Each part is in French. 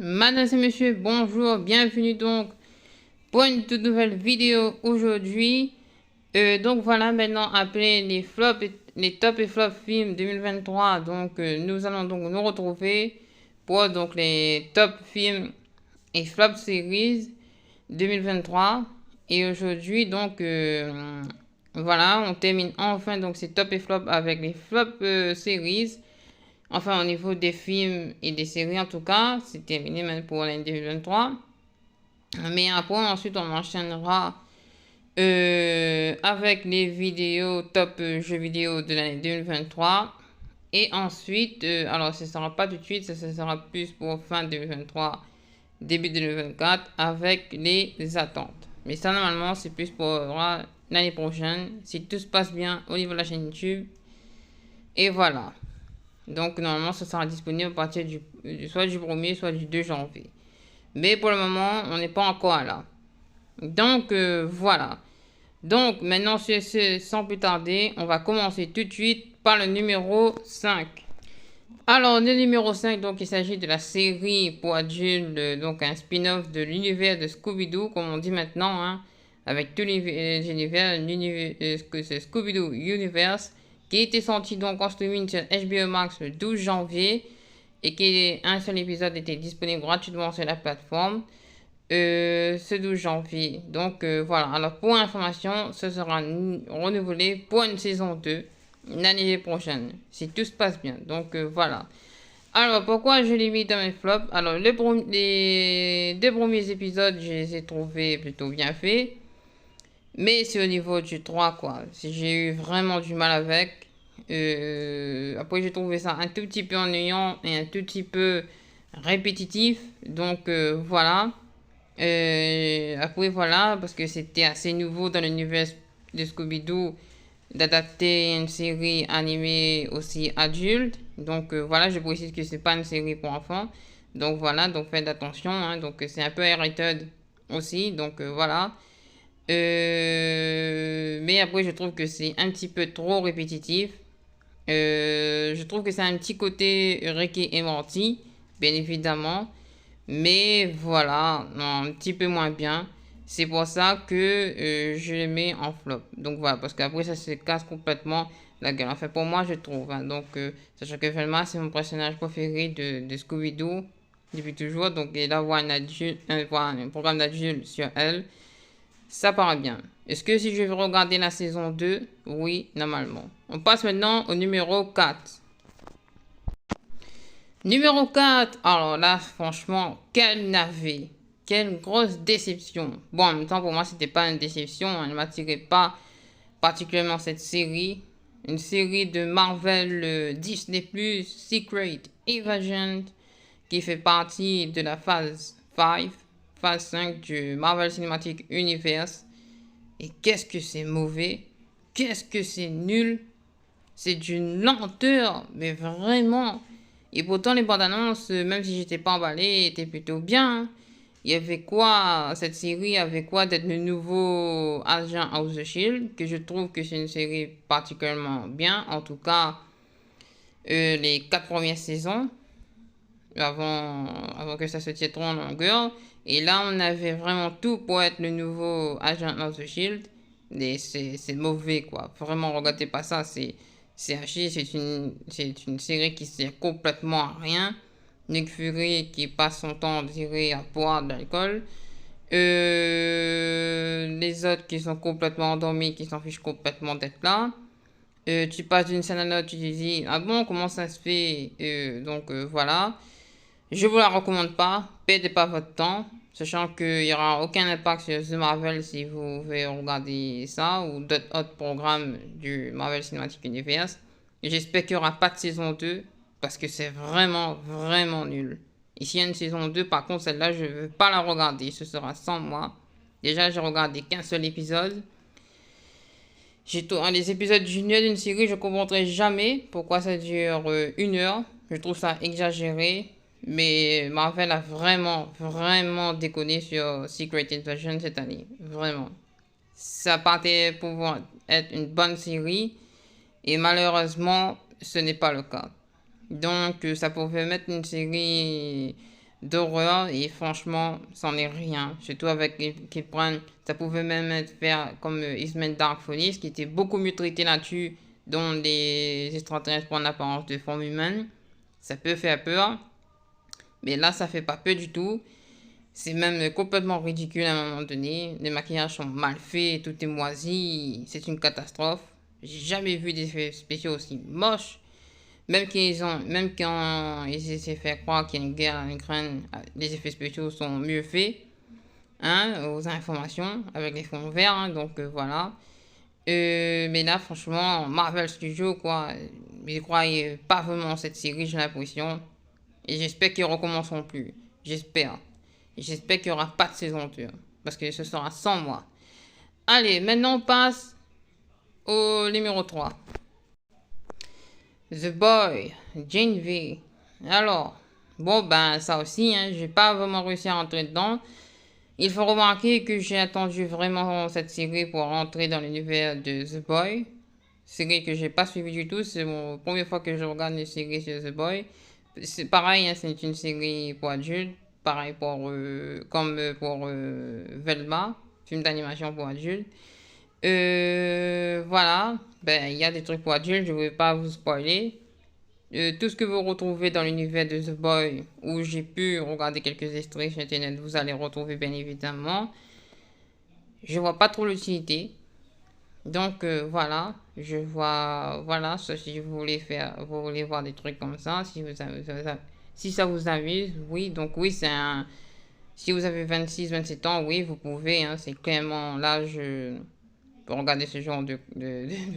Madame et monsieur, bonjour, bienvenue donc pour une toute nouvelle vidéo aujourd'hui. Donc voilà, maintenant après les flops, les top et flop films 2023, donc nous allons donc nous retrouver pour donc les top films et flop series 2023. Et aujourd'hui donc voilà, on termine enfin donc ces top et flop avec les flop series. Enfin, au niveau des films et des séries, en tout cas, c'est terminé même pour l'année 2023. Mais après, ensuite, on enchaînera avec les vidéos top jeux vidéo de l'année 2023. Et ensuite, alors ce ne sera pas tout de suite, ça sera plus pour fin 2023, début 2024, avec les attentes. Mais ça, normalement, c'est plus pour l'année prochaine, si tout se passe bien au niveau de la chaîne YouTube. Et voilà. Donc, normalement, ça sera disponible à partir soit du 1er, soit du 2 janvier. Mais pour le moment, on n'est pas encore là. Donc, voilà. Donc, maintenant, sans plus tarder, on va commencer tout de suite par le numéro 5. Alors, le numéro 5, donc, il s'agit de la série pour adultes, donc un spin-off de l'univers de Scooby-Doo, comme on dit maintenant, hein, avec tous les univers, Scooby-Doo Universe, qui était sorti donc en streaming sur HBO Max le 12 janvier et un seul épisode était disponible gratuitement sur la plateforme ce 12 janvier. Donc voilà, alors pour information, ce sera renouvelé pour une saison 2 l'année prochaine, si tout se passe bien. Donc voilà. Alors pourquoi je l'ai mis dans mes flops? Alors les deux premiers épisodes, je les ai trouvés plutôt bien faits. Mais c'est au niveau du 3, quoi. J'ai eu vraiment du mal avec. Après, j'ai trouvé ça un tout petit peu ennuyant et un tout petit peu répétitif. Donc, voilà. Après, voilà, parce que c'était assez nouveau dans l'univers de Scooby-Doo d'adapter une série animée aussi adulte. Donc, voilà, je précise que c'est pas une série pour enfants. Donc, voilà, donc faites attention. Hein. Donc, c'est un peu rated aussi. Donc, voilà. Mais après, je trouve que c'est un petit peu trop répétitif. Je trouve que c'est un petit côté Rick et Morty, bien évidemment. Mais voilà, non, un petit peu moins bien. C'est pour ça que je le mets en flop. Donc voilà, parce qu'après, ça se casse complètement la gueule. Enfin, pour moi, je trouve. Hein. Donc, sachant que Velma, c'est mon personnage préféré de Scooby-Doo depuis toujours. Donc, et là, voir un programme d'adulte sur elle. Ça paraît bien. Est-ce que si je vais regarder la saison 2? Oui, normalement. On passe maintenant au numéro 4. Numéro 4. Alors là, franchement, quel navet. Quelle grosse déception. Bon, en même temps, pour moi, c'était pas une déception. Elle ne m'attirait pas particulièrement cette série. Une série de Marvel Disney+, Secret Invasion, qui fait partie de la phase 5, phase 5 du Marvel Cinematic Universe. Et qu'est-ce que c'est mauvais, qu'est-ce que c'est nul, c'est d'une lenteur, mais vraiment. Et pourtant, les bandes annonces, même si j'étais pas emballé, étaient plutôt bien. Il y avait quoi, cette série avait quoi d'être le nouveau Agent of the Shield, que je trouve que c'est une série particulièrement bien, en tout cas, les 4 premières saisons, avant que ça se tire trop en longueur. Et là, on avait vraiment tout pour être le nouveau Agent of the Shield. C'est mauvais, quoi. Vraiment, regardez pas ça. C'est à chier. C'est une série qui sert complètement à rien. Nick Fury qui passe son temps, on dirait, à boire de l'alcool. Les autres qui sont complètement endormis, qui s'en fichent complètement d'être là. Tu passes d'une scène à l'autre, tu te dis, ah bon, comment ça se fait? Donc voilà. Je vous la recommande pas. Perdez pas votre temps. Sachant qu'il n'y aura aucun impact sur The Marvel si vous voulez regarder ça ou d'autres autres programmes du Marvel Cinematic Universe. J'espère qu'il n'y aura pas de saison 2 parce que c'est vraiment, vraiment nul. Et s'il y a une saison 2, par contre, celle-là, je ne veux pas la regarder. Ce sera sans moi. Déjà, j'ai regardé qu'un seul épisode. Les épisodes d'une heure d'une série, je ne comprendrai jamais pourquoi ça dure une heure. Je trouve ça exagéré. Mais Marvel a vraiment, vraiment déconné sur Secret Invasion cette année. Vraiment. Ça partait pour être une bonne série. Et malheureusement, ce n'est pas le cas. Donc, ça pouvait mettre une série d'horreur et franchement, c'en est rien. Surtout avec qu'ils prennent, ça pouvait même être faire comme X-Men Dark Phoenix qui était beaucoup mieux traité là-dessus, dont les extraterrestres prennent l'apparence de forme humaine. Ça peut faire peur, mais là, ça fait pas peur du tout. C'est même complètement ridicule à un moment donné. Les maquillages sont mal faits, tout est moisi, c'est une catastrophe. J'ai jamais vu des effets spéciaux aussi moches. Même quand ils essaient de faire croire qu'il y a une guerre en Ukraine, les effets spéciaux sont mieux faits, hein, aux informations, avec les fonds verts, hein, donc voilà. Mais là, franchement, Marvel Studios, quoi, ils croient pas vraiment en cette série, j'ai l'impression. Et j'espère qu'ils recommenceront plus. J'espère. Et j'espère qu'il n'y aura pas de saison 2. Parce que ce sera sans moi. Allez, maintenant on passe au numéro 3. The Boy, Jane V. Alors, bon ben ça aussi, hein, j'ai pas vraiment réussi à rentrer dedans. Il faut remarquer que j'ai attendu vraiment cette série pour rentrer dans l'univers de The Boy. Série que j'ai pas suivi du tout, c'est la première fois que je regarde une série sur The Boy. C'est pareil, hein, c'est une série pour adultes, pareil comme pour Velma, film d'animation pour adultes. Voilà, ben il y a des trucs pour adultes, je ne vais pas vous spoiler. Tout ce que vous retrouvez dans l'univers de The Boy, où j'ai pu regarder quelques extraits sur internet, vous allez retrouver bien évidemment. Je vois pas trop l'utilité. Donc voilà, je vois, voilà, sauf si vous voulez voir des trucs comme ça, si ça vous amuse, oui, donc oui, si vous avez 26 27 ans, oui, vous pouvez, hein, c'est clairement l'âge pour regarder ce genre de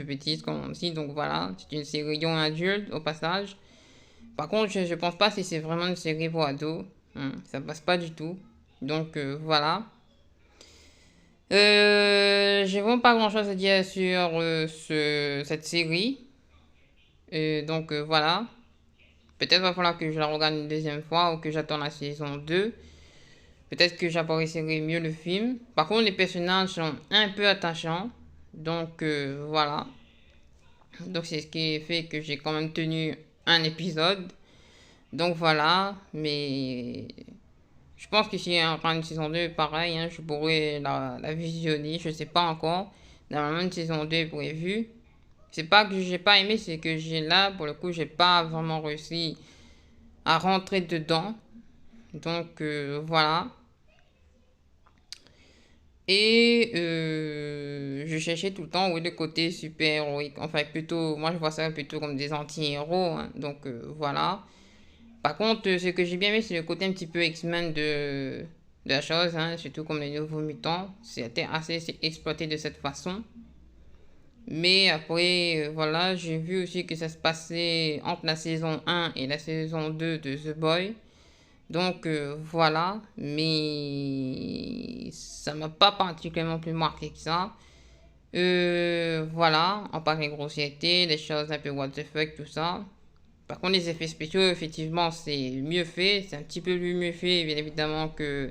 bêtises, comme on dit, donc voilà, c'est une série young adulte, au passage. Par contre, je pense pas si c'est vraiment une série pour ados, ça passe pas du tout, donc voilà. J'ai vraiment pas grand chose à dire sur cette série. Donc voilà. Peut-être va falloir que je la regarde une deuxième fois ou que j'attende la saison 2. Peut-être que j'apprécierai mieux le film. Par contre, les personnages sont un peu attachants. Donc voilà. Donc c'est ce qui fait que j'ai quand même tenu un épisode. Donc voilà. Mais je pense que si on prend une saison 2, pareil, hein, je pourrais la visionner. Je sais pas encore. Normalement, une saison 2 est prévue. C'est pas que j'ai pas aimé, c'est que j'ai là, pour le coup, j'ai pas vraiment réussi à rentrer dedans. Donc voilà. Et je cherchais tout le temps où est le côté super-héroïque. Enfin, plutôt, moi je vois ça plutôt comme des anti-héros, hein. Donc voilà. Par contre, ce que j'ai bien aimé, c'est le côté un petit peu X-Men de la chose, hein, surtout comme les nouveaux mutants. C'était assez exploité de cette façon. Mais après, voilà, j'ai vu aussi que ça se passait entre la saison 1 et la saison 2 de The Boy. Donc voilà, mais ça m'a pas particulièrement plus marqué que ça. Voilà, en parlant de grossièreté, les choses un peu what the fuck, tout ça. Par contre, les effets spéciaux, effectivement, c'est mieux fait. C'est un petit peu mieux fait, bien évidemment, que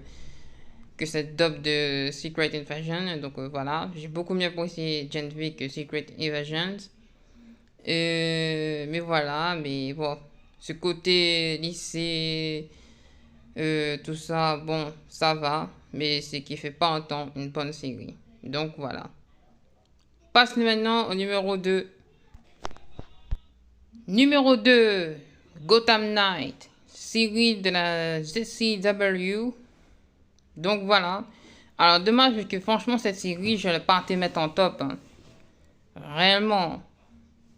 cette dub de Secret Invasion. Donc voilà, j'ai beaucoup mieux apprécié Gen V que Secret Invasion. Mais voilà, mais bon, ce côté lycée, tout ça, bon, ça va, mais c'est qui fait pas autant une bonne série. Donc voilà. Passe maintenant au numéro 2. Numéro 2, Gotham Knight, série de la ZCW. Donc voilà. Alors dommage que franchement cette série, je ne l'ai pas te mettre en top, hein. Réellement,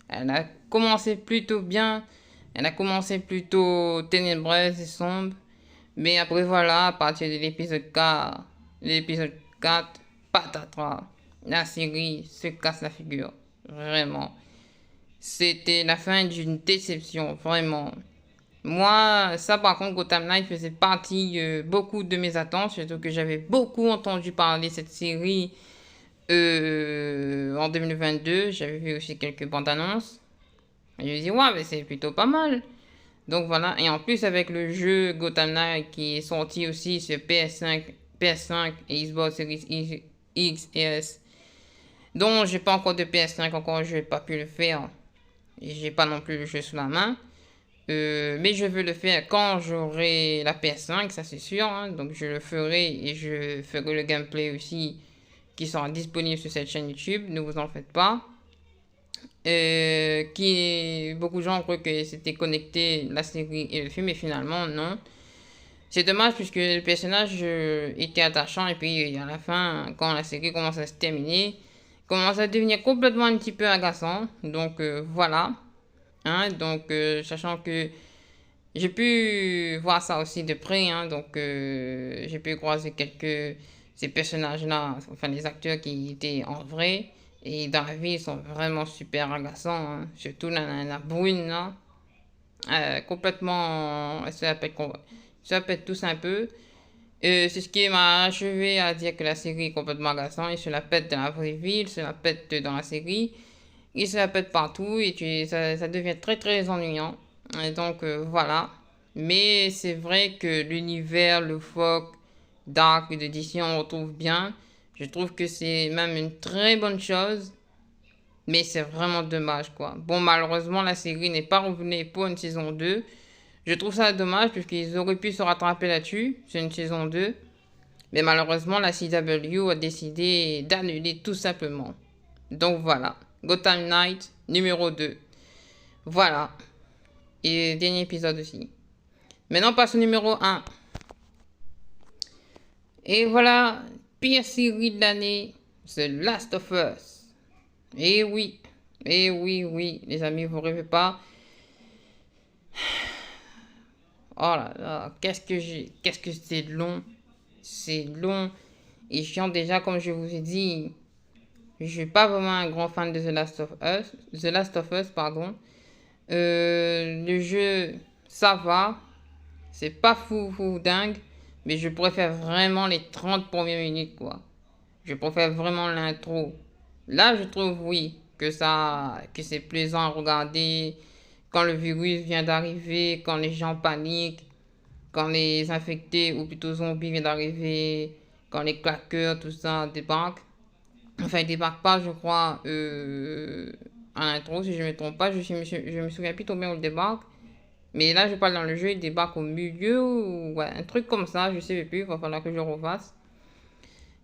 elle a commencé plutôt bien. Elle a commencé plutôt ténébreuse et sombre. Mais après voilà, à partir de l'épisode 4, patatras, la série se casse la figure. Vraiment. C'était la fin d'une déception, vraiment. Moi, ça par contre, Gotham Knight faisait partie beaucoup de mes attentes, surtout que j'avais beaucoup entendu parler de cette série en 2022. J'avais vu aussi quelques bandes annonces. Et je me dis, ouais, mais c'est plutôt pas mal. Donc voilà, et en plus avec le jeu Gotham Knight qui est sorti aussi sur PS5 et Xbox Series X et S, dont j'ai pas encore de PS5 encore, je n'ai pas pu le faire. Et j'ai pas non plus le jeu sous la main. Mais je veux le faire quand j'aurai la PS5, ça c'est sûr, hein. Donc je le ferai et je ferai le gameplay aussi qui sera disponible sur cette chaîne YouTube, ne vous en faites pas. Beaucoup de gens croient que c'était connecté la série et le film, mais finalement non. C'est dommage puisque le personnage était attachant et puis à la fin, quand la série commence à se terminer, commence à devenir complètement un petit peu agaçant. Donc voilà. Hein, donc sachant que j'ai pu voir ça aussi de près, hein, donc j'ai pu croiser ces personnages-là, enfin les acteurs qui étaient en vrai, et dans la vie ils sont vraiment super agaçants, hein. Surtout la brune là, complètement, ça pète tous un peu. C'est ce qui m'a achevé à dire que la série est complètement agaçante, il se la pète dans la vraie vie, il se la pète dans la série, il se la pète partout, et ça devient très très ennuyant. Et donc voilà. Mais c'est vrai que l'univers, le folk, dark de DC, on retrouve bien. Je trouve que c'est même une très bonne chose. Mais c'est vraiment dommage, quoi. Bon, malheureusement, la série n'est pas revenue pour une saison 2. Je trouve ça dommage puisqu'ils auraient pu se rattraper là-dessus. C'est une saison 2. Mais malheureusement, la CW a décidé d'annuler tout simplement. Donc voilà. Gotham Knight numéro 2. Voilà. Et dernier épisode aussi. Maintenant, on passe au numéro 1. Et voilà, pire série de l'année, The Last of Us. Et oui, oui, les amis, vous rêvez pas. Oh là là, qu'est-ce que c'est long. C'est long et chiant déjà, comme je vous ai dit. Je suis pas vraiment un grand fan de The Last of Us, pardon. Le jeu, ça va. C'est pas fou dingue, mais je préfère vraiment les 30 premières minutes, quoi. Je préfère vraiment l'intro. Là, je trouve, oui, que c'est plaisant à regarder quand le virus vient d'arriver, quand les gens paniquent, quand les infectés, ou plutôt zombies viennent d'arriver, quand les claqueurs, tout ça, débarquent. Enfin, ils débarquent pas, je crois, en intro, si je me trompe pas. Je me souviens plus trop bien où ils débarquent. Mais là, je parle dans le jeu, il débarque au milieu, ou ouais, un truc comme ça, je sais plus, il va falloir que je refasse.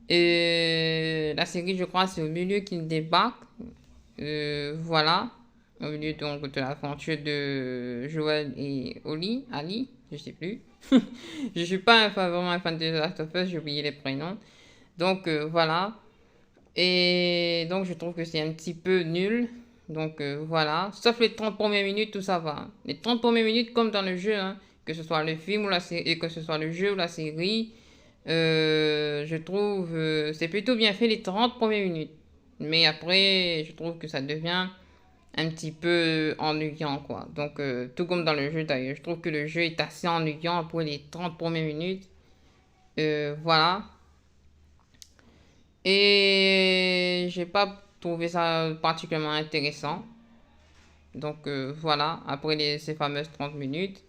Et la série, je crois, c'est au milieu qu'il débarque. Voilà. Au milieu donc de l'aventure de Joël et Ali, je sais plus. Je suis pas vraiment un fan de The Last of Us, j'ai oublié les prénoms. Donc voilà. Et donc je trouve que c'est un petit peu nul. Donc voilà. Sauf les 30 premières minutes, tout ça va, hein. Les 30 premières minutes, comme dans le jeu, hein, que ce soit le film ou la série, que ce soit le jeu ou la série, je trouve c'est plutôt bien fait les 30 premières minutes. Mais après, je trouve que ça devient un petit peu ennuyant, quoi. Donc, tout comme dans le jeu d'ailleurs, je trouve que le jeu est assez ennuyant après les 30 premières minutes. Voilà. Et j'ai pas trouvé ça particulièrement intéressant. Donc voilà, après ces fameuses 30 minutes.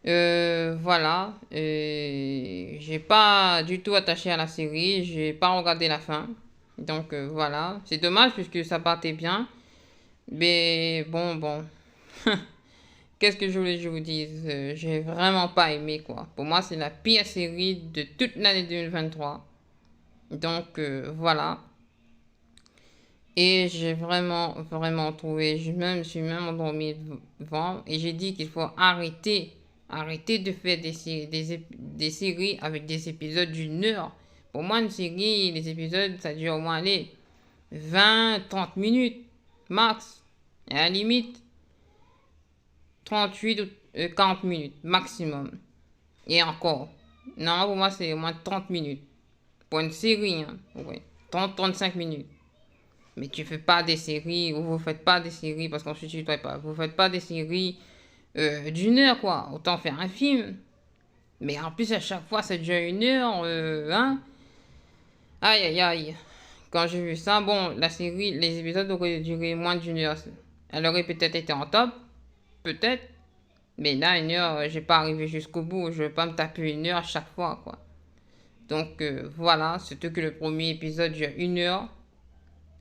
Voilà. J'ai pas du tout attaché à la série. J'ai pas regardé la fin. Donc voilà. C'est dommage puisque ça partait bien. Mais bon. Qu'est-ce que je voulais que je vous dise? J'ai vraiment pas aimé, quoi. Pour moi, c'est la pire série de toute l'année 2023. Donc voilà. Et j'ai vraiment trouvé, je me suis même endormi devant et j'ai dit qu'il faut arrêter de faire des séries avec des épisodes d'une heure. Pour moi, une série, les épisodes, ça dure au moins, allez, 20-30 minutes, max. Et à la limite, 38 ou 40 minutes, maximum. Et encore. Non, pour moi, c'est au moins 30 minutes. Pour une série, hein. Ouais. 30-35 minutes. Mais tu fais pas des séries, ou vous faites pas des séries, parce qu'on se tutoie pas, vous faites pas des séries d'une heure, quoi. Autant faire un film. Mais en plus, à chaque fois, ça dure une heure, hein. Aïe, aïe, aïe. Quand j'ai vu ça, bon, la série, les épisodes auraient duré moins d'une heure. Elle aurait peut-être été en top, peut-être. Mais là, une heure, j'ai pas arrivé jusqu'au bout. Je vais pas me taper une heure à chaque fois, quoi. Donc, voilà. Surtout que le premier épisode dure une heure.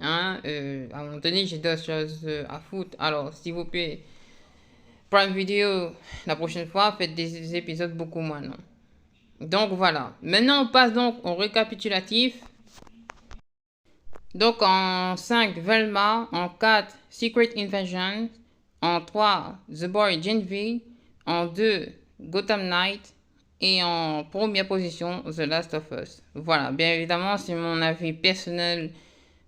Hein, à un moment donné, j'ai d'autres choses à foutre. Alors, s'il vous plaît, Prime Video, la prochaine fois, faites des épisodes beaucoup moins longs. Donc voilà. Maintenant, on passe donc au récapitulatif. Donc en 5, Velma. En 4, Secret Invasion. En 3, The Boy Genevieve. En 2, Gotham Knight. Et en première position, The Last of Us. Voilà, bien évidemment, c'est mon avis personnel,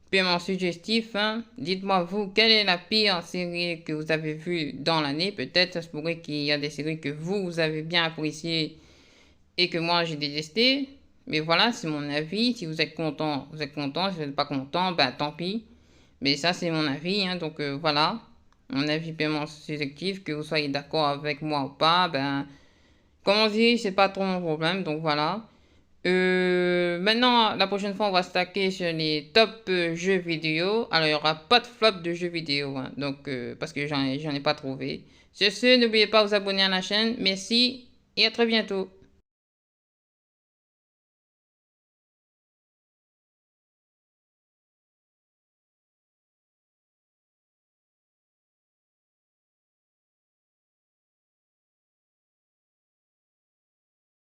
purement suggestif. Hein. Dites-moi, vous, quelle est la pire série que vous avez vue dans l'année? Peut-être, ça se pourrait qu'il y a des séries que vous avez bien appréciées et que moi, j'ai détesté. Mais voilà, c'est mon avis. Si vous êtes content, vous êtes content. Si vous n'êtes pas content, ben tant pis. Mais ça, c'est mon avis. Hein. Donc voilà, mon avis purement subjectif. Que vous soyez d'accord avec moi ou pas, ben comme on dit, c'est pas trop mon problème. Donc voilà. Maintenant, la prochaine fois, on va se taquer sur les top jeux vidéo. Alors, il n'y aura pas de flop de jeux vidéo. Hein. Donc, parce que j'en ai pas trouvé. Sur ce, n'oubliez pas de vous abonner à la chaîne. Merci et à très bientôt.